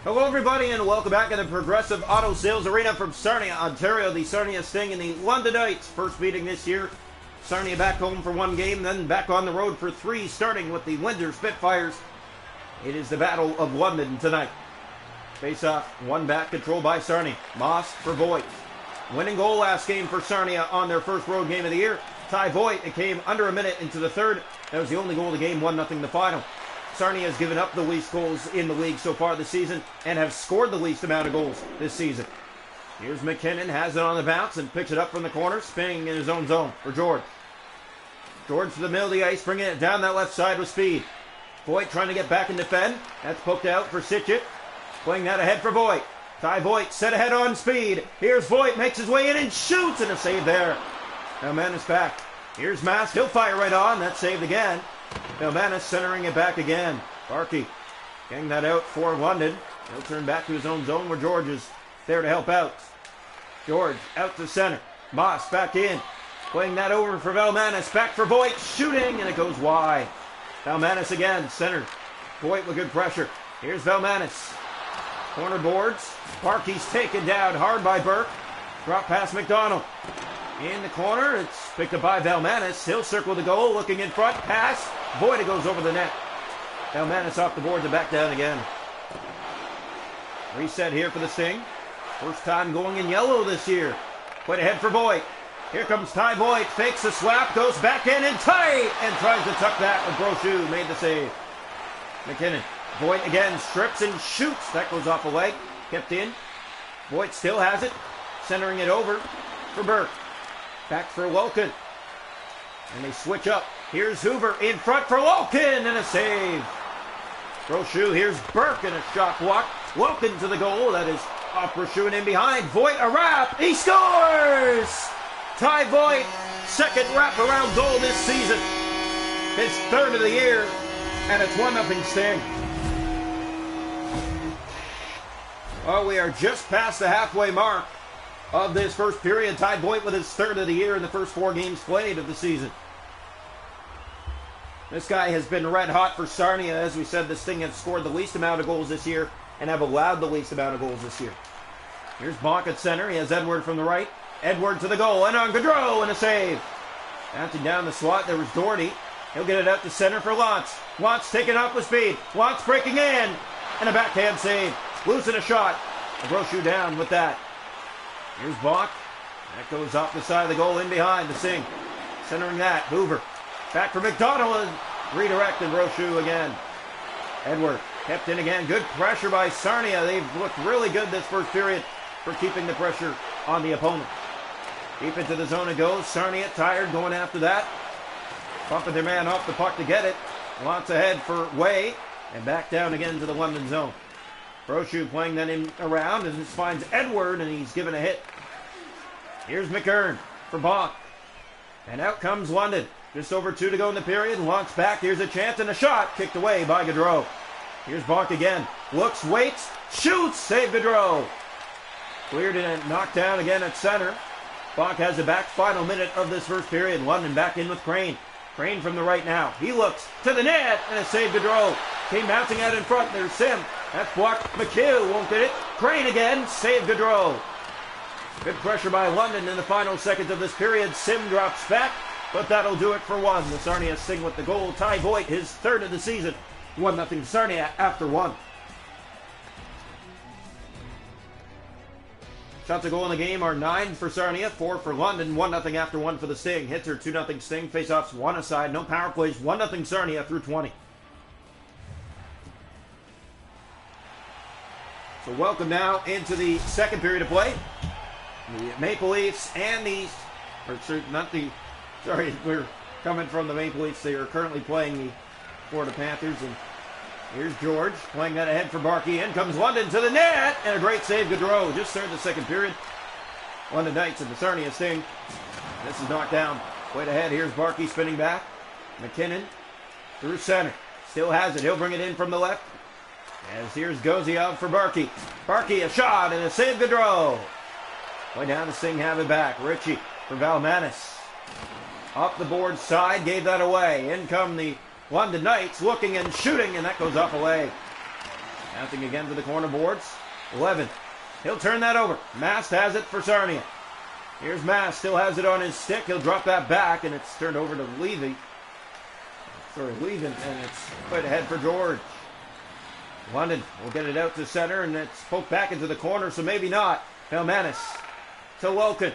Hello everybody and welcome back to the Progressive Auto Sales Arena from Sarnia, Ontario. The Sarnia Sting and the London Knights first meeting this year. Sarnia back home for one game, then back on the road for three, starting with the Windsor Spitfires. It is the Battle of London tonight. Face off, one back, controlled by Sarnia. Moss for Voigt. Winning goal last game for Sarnia on their first road game of the year. Ty Voigt, it came under a minute into the third. That was the only goal of the game, 1-0 the final. Sarnia has given up the least goals in the league so far this season and have scored the least amount of goals this season. Here's McKinnon, has it on the bounce and picks it up from the corner, spinning in his own zone for George. George to the middle of the ice, bringing it down that left side with speed. Voigt trying to get back and defend. That's poked out for Sitchett. Playing that ahead for Voigt. Ty Voigt set ahead on speed. Here's Voigt, makes his way in and shoots, and a save there. Now Manus back. Here's Mask, he'll fire right on. That's saved again. Now Manus centering it back again. Barkey getting that out for London. He'll turn back to his own zone where George is there to help out. George out to center. Moss back in. Playing that over for Valmanis. Back for Voigt. Shooting, and it goes wide. Valmanis again. Center. Voigt with good pressure. Here's Valmanis. Corner boards. Barkey's taken down hard by Burke. Drop past McDonald. In the corner, it's picked up by Valmanis. He'll circle the goal, looking in front. Pass. Voigt goes over the net. Valmanis off the boards and back down again. Reset here for the Sting. First time going in yellow this year. Put ahead for Voigt. Here comes Ty Voigt. Fakes the slap, goes back in and tight, and tries to tuck that, but Brochu made the save. McKinnon. Voigt again strips and shoots. That goes off a leg. Kept in. Voigt still has it. Centering it over for Burke. Back for Wilkin. And they switch up. Here's Hoover in front for Wilkin and a save. Brochu, here's Burke and a shot block. Wilkin to the goal. That is off Brochu and in behind. Voigt a wrap. He scores! Ty Voigt, second wrap-around goal this season. His third of the year. And it's 1-0 Sting. Well, we are just past the halfway mark of this first period. Ty Voigt with his third of the year in the first 4 games played of the season. This guy has been red hot for Sarnia. As we said, this Sting have scored the least amount of goals this year and have allowed the least amount of goals this year. Here's Bonk at center. He has Edward from the right. Edward to the goal, and on Gaudreau, and a save. Bouncing down the slot, there was Doherty. He'll get it out to center for Lantz. Lantz taking off with speed. Lantz breaking in, and a backhand save. Losing a shot. Brochu down with that. Here's Bonk. That goes off the side of the goal in behind to Singh. Centering that. Hoover. Back for McDonald. And redirected Brochu again. Edward kept in again. Good pressure by Sarnia. They've looked really good this first period for keeping the pressure on the opponent. Deep into the zone it goes. Sarnia tired going after that. Bumping their man off the puck to get it. Lots ahead for Way. And back down again to the London zone. Brochu playing that in around and just finds Edward and he's given a hit. Here's McKern for Bonk. And out comes London. Just over 2 to go in the period. Launch back. Here's a chance and a shot. Kicked away by Gaudreau. Here's Bonk again. Looks, waits, shoots. Save Gaudreau. Cleared and knocked down again at center. Bonk has it back. Final minute of this first period. London back in with Crane. Crane from the right now. He looks to the net and a save Gaudreau. Came bouncing out in front. There's Sim. That's blocked. McHugh won't get it. Crane again. Save Gaudreau. Good pressure by London in the final seconds of this period. Sim drops back, but that'll do it for one. The Sarnia Sting with the goal. Ty Voigt, his third of the season. 1-0 Sarnia after one. Shots a goal in the game are 9 for Sarnia, 4 for London, 1-0 after 1 for the Sting. Hits are 2-0 Sting. Face-offs 1 aside. No power plays. 1-0 Sarnia through 20. So welcome now into the second period of play. The Maple Leafs and we're coming from the Maple Leafs. They are currently playing the Florida Panthers. And here's George playing that ahead for Barkey. In comes London to the net, and a great save, Gaudreau. Just started the second period. London Knights and the Sarnia Sting. This is knocked down. Wait ahead. Here's Barkey spinning back. McKinnon through center. Still has it. He'll bring it in from the left. As here's Goziev for Barkey. Barkey, a shot and a save, Gaudreau. Way down to Sting, have it back. Ritchie for Valmanis. Up the board side, gave that away. In come the London Knights, looking and shooting, and that goes off a leg. Bouncing again to the corner boards. Levin. He'll turn that over. Mast has it for Sarnia. Here's Mast. Still has it on his stick. He'll drop that back, and it's turned over to Levy. And it's put ahead for George. London will get it out to center, and it's poked back into the corner, so maybe not. Belmanis to Welkin.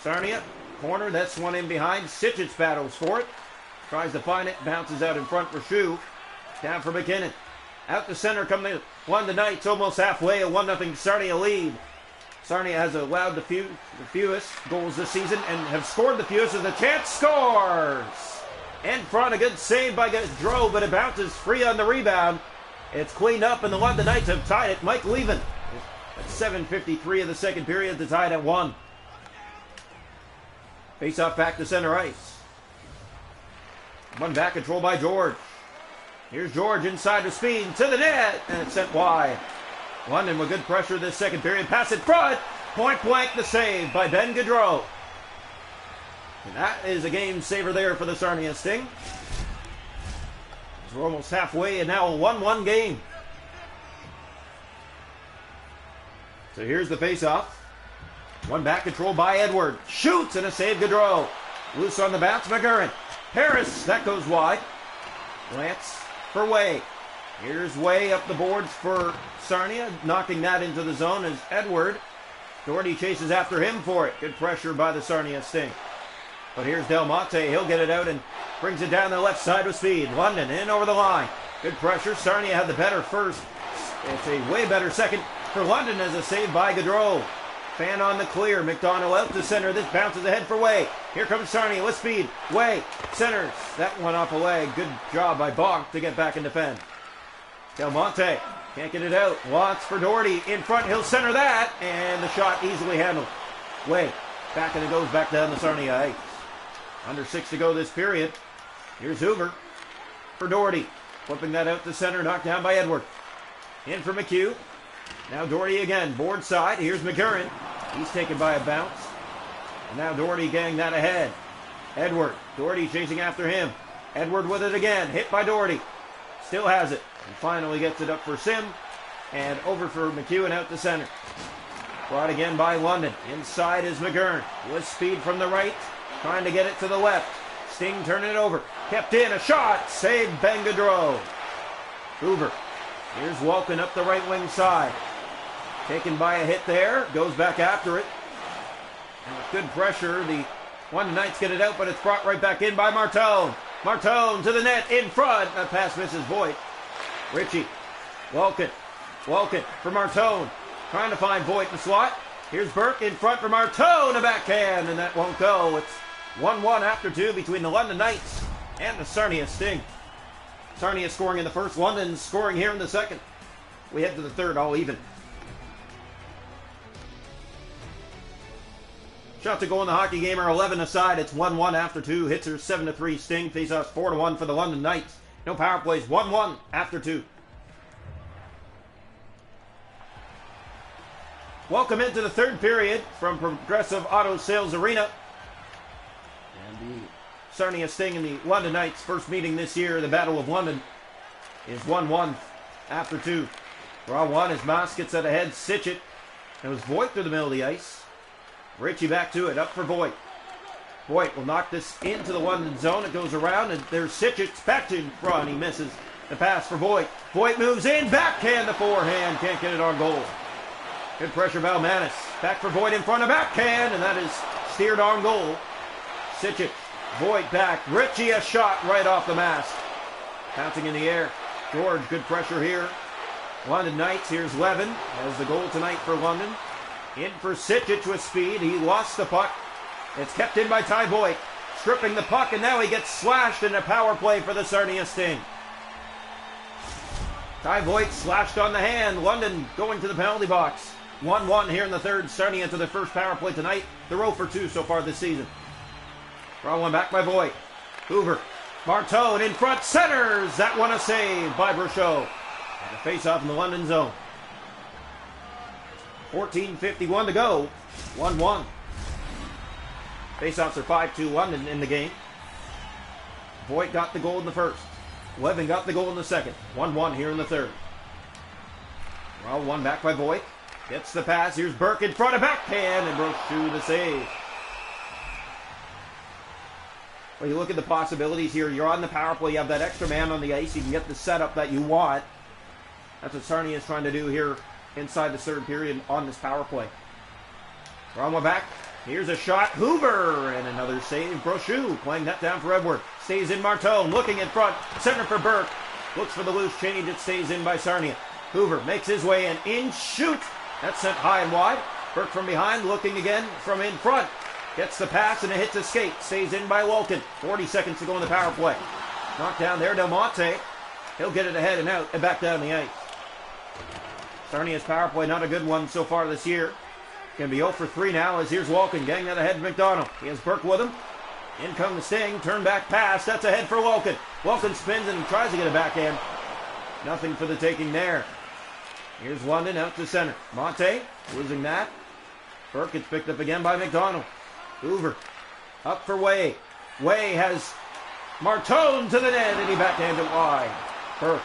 Sarnia, corner, that's one in behind. Sitchich battles for it. Tries to find it, bounces out in front for Shu. Down for McKinnon. Out to center come the London Knights, almost halfway, a 1-0 Sarnia lead. Sarnia has allowed the fewest goals this season and have scored the fewest as the chance scores. In front, a good save by Gaudreau, but it bounces free on the rebound. It's cleaned up, and the London Knights have tied it. Mike Levin at 7:53 of the second period to tie it at 1. Face-off back to center ice. One back control by George. Here's George inside with speed to the net, and it's sent wide. London with good pressure this second period. Pass in front. Point blank the save by Ben Gaudreau. And that is a game saver there for the Sarnia Sting. We're almost halfway and now a 1-1 game. So here's the face-off. One back control by Edward. Shoots and a save Gaudreau. Loose on the bounce, McGurran. Harris, that goes wide. Lance for Way. Here's Way up the boards for Sarnia. Knocking that into the zone is Edward. Doherty chases after him for it. Good pressure by the Sarnia Sting. But here's Del Monte. He'll get it out and brings it down the left side with speed. London in over the line. Good pressure. Sarnia had the better first. It's a way better second for London as a save by Gaudreau. Fan on the clear. McDonald out to center. This bounces ahead for Way. Here comes Sarnia with speed. Way centers. That one off a leg. Good job by Bonk to get back and defend. Del Monte can't get it out. Watts for Doherty. In front. He'll center that. And the shot easily handled. Way back, and it goes back down the Sarnia ice. Under 6 to go this period. Here's Hoover for Doherty. Flipping that out to center. Knocked down by Edward. In for McHugh. Now Doherty again. Board side. Here's McGurran. He's taken by a bounce. And now Doherty getting that ahead. Edward. Doherty chasing after him. Edward with it again. Hit by Doherty. Still has it. And finally gets it up for Sim. And over for McHugh and out to center. Brought again by London. Inside is McGurran. With speed from the right. Trying to get it to the left. Sting turning it over. Kept in. A shot. Saved Ben Gaudreau. Hoover. Here's Welkin up the right wing side. Taken by a hit there. Goes back after it. And with good pressure, the London Knights get it out, but it's brought right back in by Martone. Martone to the net in front. That pass misses Voigt. Ritchie. Welkin. Welkin for Martone. Trying to find Voigt in the slot. Here's Burke in front for Martone. A backhand, and that won't go. It's 1-1 after 2 between the London Knights and the Sarnia Sting. Sarnia scoring in the first, London scoring here in the second. We head to the third, all even. Shots to go in the hockey game are 11 aside. It's 1-1 after 2. Hits are 7-3 Sting. Faceoffs 4-1 for the London Knights. No power plays. 1-1 after 2. Welcome into the third period from Progressive Auto Sales Arena. And the Sarnia Sting and the London Knights first meeting this year, the Battle of London, is 1-1 after 2. Draw 1 as Moss gets it ahead. Sitch it. It was Voigt through the middle of the ice. Ritchie back to it. Up for Voigt. Voigt will knock this into the London zone. It goes around, and there's Sitchett back to front. He misses the pass for Voigt. Voigt moves in. Backhand the forehand. Can't get it on goal. Good pressure, Valmanis. Back for Voigt in front of backhand, and that is steered on goal. Sitchett. Voigt back. Ritchie a shot right off the mask. Bouncing in the air. George, good pressure here. London Knights. Here's Levin as the goal tonight for London. In for Sitchett with speed. He lost the puck. It's kept in by Ty Voigt. Stripping the puck, and now he gets slashed in a power play for the Sarnia Sting. Ty Voigt slashed on the hand. London going to the penalty box. 1-1 here in the third. Sarnia into their first power play tonight. They're 0 for 2 so far this season. Draw one back by Voigt. Hoover. Martone in front. Centers. That one a save by Brochot. And a face-off in the London zone. 14:51 to go. 1-1. Face-offs are 5-2 London in the game. Voigt got the goal in the first. Levin got the goal in the second. 1-1 here in the third. Well, one back by Voigt. Gets the pass. Here's Burke in front of backhand, and Brochu the save. Well, you look at the possibilities here. You're on the power play. You have that extra man on the ice. You can get the setup that you want. That's what Sarnia is trying to do here inside the third period on this power play. Wrong one back. Here's a shot. Hoover, and another save. Brochu playing that down for Edward. Stays in Martone, looking in front. Center for Burke. Looks for the loose change. It stays in by Sarnia. Hoover makes his way in. Shoot. That's sent high and wide. Burke from behind, looking again from in front. Gets the pass and it hits a skate. Stays in by Wilkin. 40 seconds to go in the power play. Knocked down there. Del Monte. He'll get it ahead and out and back down the ice. Sarnia's power play, not a good one so far this year. Going to be 0 for 3 now as here's Wilkin getting that ahead of McDonald. He has Burke with him. In come the Sting. Turn back pass. That's ahead for Wilkin. Wilkin spins and tries to get a backhand. Nothing for the taking there. Here's London out to center. Monte losing that. Burke gets picked up again by McDonald. Hoover up for Way. Way has Martone to the net and he backhands it wide. Burke.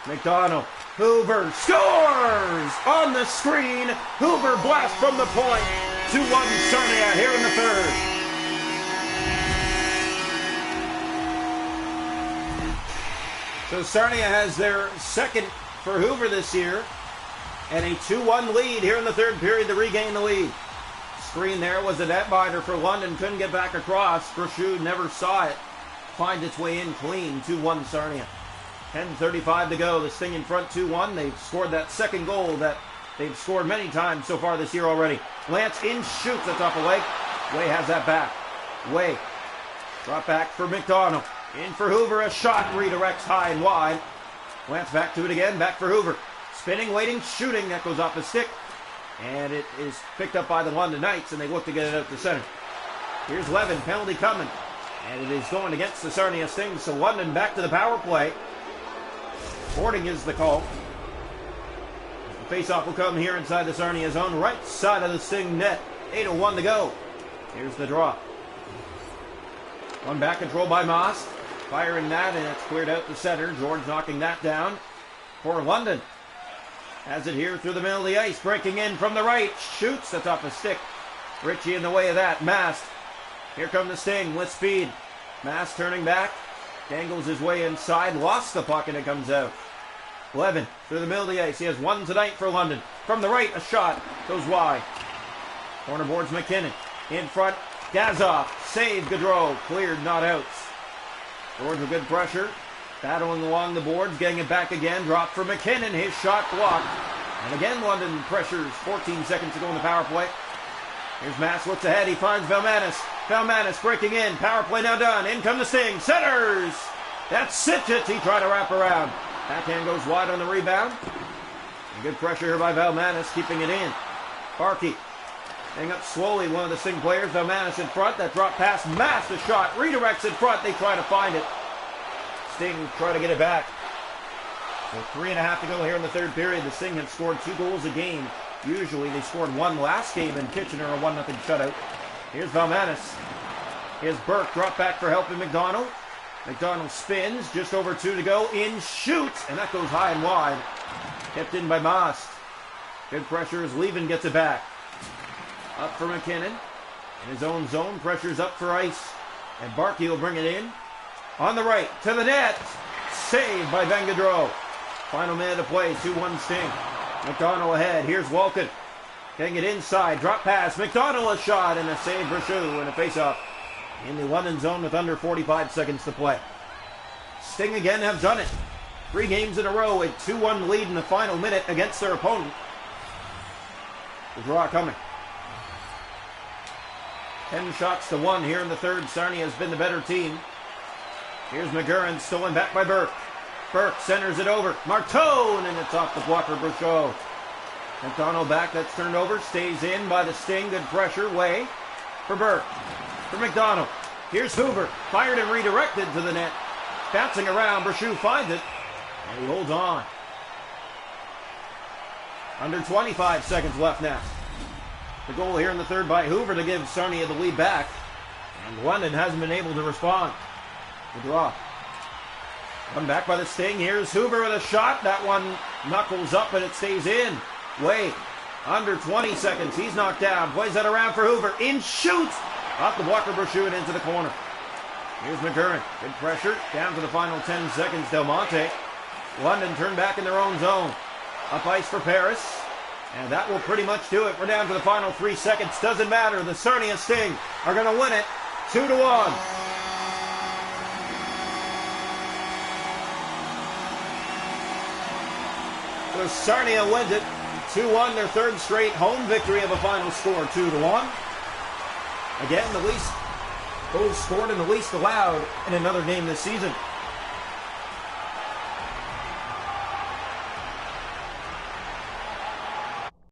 McDonald. Hoover scores on the screen. Hoover blast from the point. 2-1 Sarnia here in the third. So Sarnia has their second for Hoover this year, and a 2-1 lead here in the third period to regain the lead. Screen there was a netminder for London, couldn't get back across. Brochu never saw it. Finds its way in clean, 2-1 Sarnia. 10:35 to go, the Sting in front 2-1. They've scored that second goal that they've scored many times so far this year already. Lance in, shoots at top of Way. Way has that back. Way, drop back for McDonald. In for Hoover, a shot, redirects high and wide. Lance back to it again, back for Hoover. Spinning, waiting, shooting, that goes off the stick. And it is picked up by the London Knights, and they look to get it out to center. Here's Levin, penalty coming. And it is going against the Sarnia Sting, so London back to the power play. Boarding is the call. The face-off will come here inside the Sarnia zone, right side of the Sting net. 8:01 to go. Here's the draw. One back control by Moss. Firing that, and it's cleared out to center. George knocking that down for London. Has it here through the middle of the ice. Breaking in from the right. Shoots. That's off a stick. Ritchie in the way of that. Mast. Here come the Sting with speed. Mast turning back. Dangles his way inside. Lost the puck, and it comes out. Levin through the middle of the ice. He has one tonight for London. From the right, a shot. Goes wide. Corner boards McKinnon. In front, Gazoff. Save Gaudreau. Cleared, not outs. George with good pressure. Battling along the boards. Getting it back again. Drop for McKinnon. His shot blocked. And again, London pressures. 14 seconds to go in the power play. Here's Mass. Looks ahead. He finds Valmanis. Valmanis breaking in. Power play now done. In come the Sting. Centers. That's Sitchett. He tried to wrap around. Backhand goes wide on the rebound. And good pressure here by Valmanis, keeping it in. Barkey getting up slowly, one of the Sting players. Valmanis in front. That drop pass. Mass the shot. Redirects in front. They try to find it. Sting try to get it back. So 3.5 to go here in the third period. The Sting have scored 2 goals a game. Usually they scored 1 last game in Kitchener, a 1-0 shutout. Here's Valmanis. Here's Burke. Drop back for helping McDonald. McDonald spins. Just over 2 to go. In, shoots. And that goes high and wide. Kept in by Moss. Good pressure as Levin gets it back. Up for McKinnon. In his own zone. Pressure's up for ice. And Barkey will bring it in. On the right. To the net. Saved by Van Gaudreau. Final minute of play. 2-1 Sting. McDonald ahead. Here's Walken. Getting it inside. Drop pass. McDonald a shot. And a save for Shue. And a face-off in the London zone with under 45 seconds to play. Sting again have done it. 3 games in a row. A 2-1 lead in the final minute against their opponent. The draw coming. 10 shots to 1 here in the third. Sarnia has been the better team. Here's McGurran, stolen back by Burke. Burke centers it over. Martone, and it's off the blocker, Brochu. McDonald back, that's turned over. Stays in by the Sting. Good pressure. Way for Burke. For McDonald. Here's Hoover. Fired and redirected to the net. Bouncing around. Brochu finds it. And he holds on. Under 25 seconds left now. The goal here in the third by Hoover to give Sarnia the lead back. And London hasn't been able to respond. The draw. Come back by the Sting. Here's Hoover with a shot. That one knuckles up and it stays in. Wade, under 20 seconds. He's knocked down. Plays that around for Hoover. In shoots. Off the blocker, Bershut into the corner. Here's McGurran. Good pressure. Down to the final 10 seconds. Del Monte. London turned back in their own zone. Up ice for Paris. And that will pretty much do it. We're down to the final 3 seconds. Doesn't matter. The Sarnia Sting are going to win it 2-1. So Sarnia wins it 2-1, their third straight home victory of a final score 2-1. Again, the least goals scored and the least allowed in another game this season.